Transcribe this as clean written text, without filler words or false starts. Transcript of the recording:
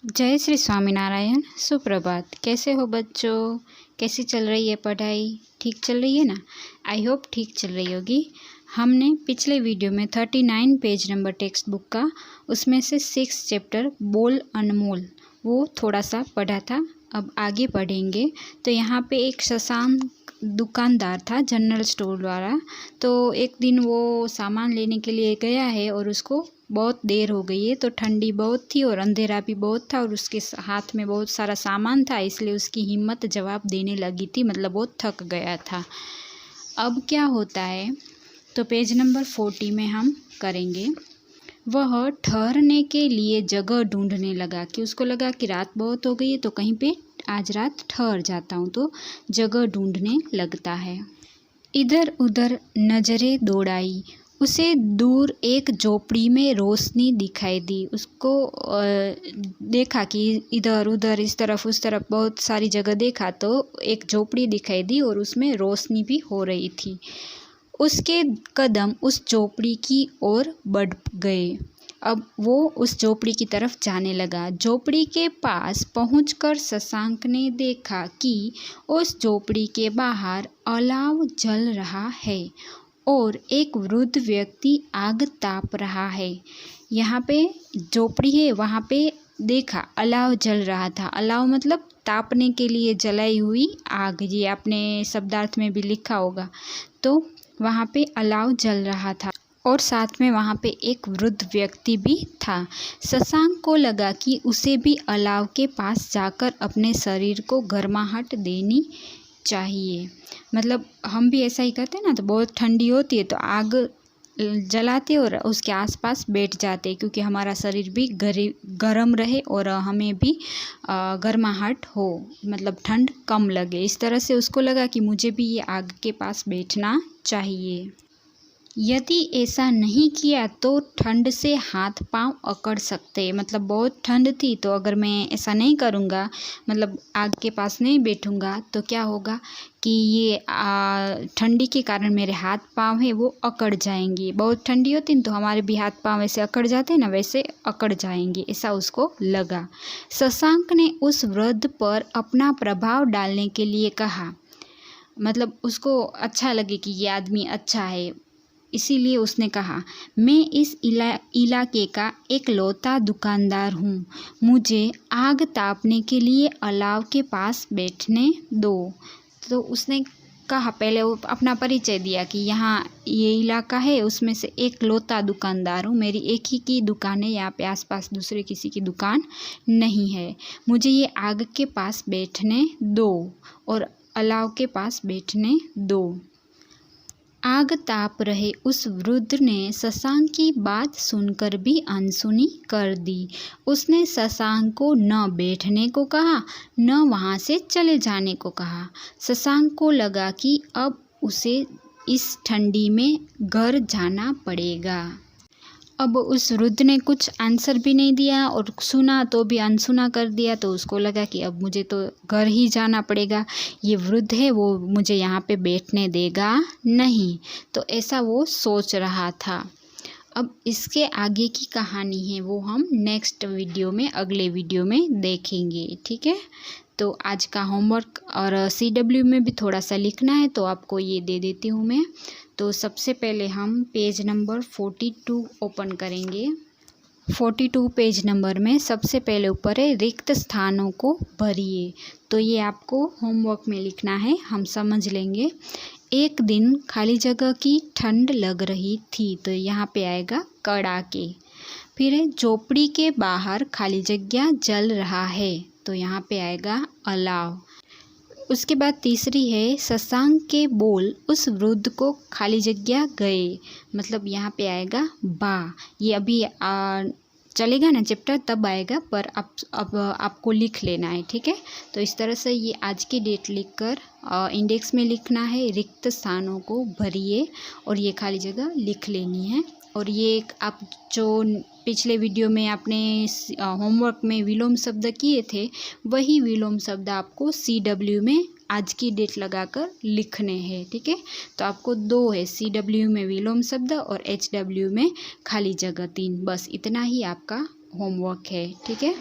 जय श्री स्वामीनारायण। सुप्रभात। कैसे हो बच्चों? कैसी चल रही है पढ़ाई? ठीक चल रही है ना? आई होप ठीक चल रही होगी। हमने पिछले वीडियो में 39 पेज नंबर टेक्स्ट बुक का उसमें से 6 चैप्टर बोल अनमोल वो थोड़ा सा पढ़ा था। अब आगे पढ़ेंगे। तो यहाँ पे एक शशांक दुकानदार था जनरल स्टोर वाला। तो एक दिन वो सामान लेने के लिए गया है और उसको बहुत देर हो गई है। तो ठंडी बहुत थी और अंधेरा भी बहुत था और उसके हाथ में बहुत सारा सामान था, इसलिए उसकी हिम्मत जवाब देने लगी थी, मतलब बहुत थक गया था। अब क्या होता है, तो पेज नंबर 40 में हम करेंगे। वह ठहरने के लिए जगह ढूंढने लगा कि उसको लगा कि रात बहुत हो गई है तो कहीं पे आज रात ठहर जाता हूँ, तो जगह ढूंढने लगता है। इधर उधर नज़रें दौड़ाई। उसे दूर एक झोपड़ी में रोशनी दिखाई दी। उसको देखा कि इधर उधर इस तरफ उस तरफ बहुत सारी जगह देखा तो एक झोपड़ी दिखाई दी और उसमें रोशनी भी हो रही थी। उसके कदम उस झोपड़ी की ओर बढ़ गए। अब वो उस झोपड़ी की तरफ जाने लगा। झोपड़ी के पास पहुंचकर शशांक ने देखा कि उस झोपड़ी के बाहर अलाव जल रहा है और एक वृद्ध व्यक्ति आग ताप रहा है। यहाँ पे झोपड़ी है, वहाँ पे देखा अलाव जल रहा था। अलाव मतलब तापने के लिए जलाई हुई आग, ये आपने शब्दार्थ में भी लिखा होगा। तो वहाँ पे अलाव जल रहा था और साथ में वहाँ पे एक वृद्ध व्यक्ति भी था। शशांक को लगा कि उसे भी अलाव के पास जाकर अपने शरीर को गर्माहट देनी चाहिए। मतलब हम भी ऐसा ही करते हैं ना, तो बहुत ठंडी होती है तो आग जलाते और उसके आसपास बैठ जाते, क्योंकि हमारा शरीर भी गर्म रहे और हमें भी गर्माहट हो, मतलब ठंड कम लगे। इस तरह से उसको लगा कि मुझे भी ये आग के पास बैठना चाहिए। यदि ऐसा नहीं किया तो ठंड से हाथ पांव अकड़ सकते। मतलब बहुत ठंड थी, तो अगर मैं ऐसा नहीं करूँगा, मतलब आग के पास नहीं बैठूँगा, तो क्या होगा कि ये ठंडी के कारण मेरे हाथ पांव है वो अकड़ जाएंगे। बहुत ठंडी होती है तो हमारे भी हाथ पांव ऐसे अकड़ जाते हैं ना, वैसे अकड़ जाएंगे, ऐसा उसको लगा। शशांक ने उस वृद्ध पर अपना प्रभाव डालने के लिए कहा। मतलब उसको अच्छा लगे कि ये आदमी अच्छा है, इसीलिए उसने कहा, मैं इस इलाके का एक लौता दुकानदार हूँ, मुझे आग तापने के लिए अलाव के पास बैठने दो। तो उसने कहा, पहले वो अपना परिचय दिया कि यहाँ ये इलाका है, उसमें से एक लौता दुकानदार हूँ, मेरी एक ही की दुकान है, यहाँ पे आसपास दूसरे किसी की दुकान नहीं है, मुझे ये आग के पास बैठने दो और अलाव के पास बैठने दो। आग ताप रहे उस वृद्ध ने शशांक की बात सुनकर भी अनसुनी कर दी। उसने शशांक को न बैठने को कहा, न वहाँ से चले जाने को कहा। शशांक को लगा कि अब उसे इस ठंडी में घर जाना पड़ेगा। अब उस वृद्ध ने कुछ आंसर भी नहीं दिया और सुना तो भी अनसुना कर दिया, तो उसको लगा कि अब मुझे तो घर ही जाना पड़ेगा, ये वृद्ध है वो मुझे यहाँ पे बैठने देगा नहीं। तो ऐसा वो सोच रहा था। अब इसके आगे की कहानी है वो हम नेक्स्ट वीडियो में, अगले वीडियो में देखेंगे। ठीक है, तो आज का होमवर्क और CW में भी थोड़ा सा लिखना है, तो आपको ये दे देती हूँ मैं। तो सबसे पहले हम पेज नंबर 42 ओपन करेंगे। 42 पेज नंबर में सबसे पहले ऊपर है रिक्त स्थानों को भरिए। तो ये आपको होमवर्क में लिखना है, हम समझ लेंगे। एक दिन खाली जगह की ठंड लग रही थी, तो यहाँ पे आएगा कड़ाके। फिर है झोपड़ी के बाहर खाली जगह जल रहा है, तो यहाँ पे आएगा अलाव। उसके बाद तीसरी है शशांक के बोल उस वृद्ध को खाली जगह गए, मतलब यहाँ पे आएगा बा। ये अभी चलेगा ना चैप्टर, तब आएगा, पर अब आपको लिख लेना है। ठीक है, तो इस तरह से ये आज की डेट लिखकर इंडेक्स में लिखना है, रिक्त स्थानों को भरिए और ये खाली जगह लिख लेनी है। और ये आप जो पिछले वीडियो में आपने होमवर्क में विलोम शब्द किए थे, वही विलोम शब्द आपको CW में आज की डेट लगाकर लिखने हैं। ठीक है, तो आपको 2 है, CW में विलोम शब्द और HW में खाली जगह 3, बस इतना ही आपका होमवर्क है। ठीक है।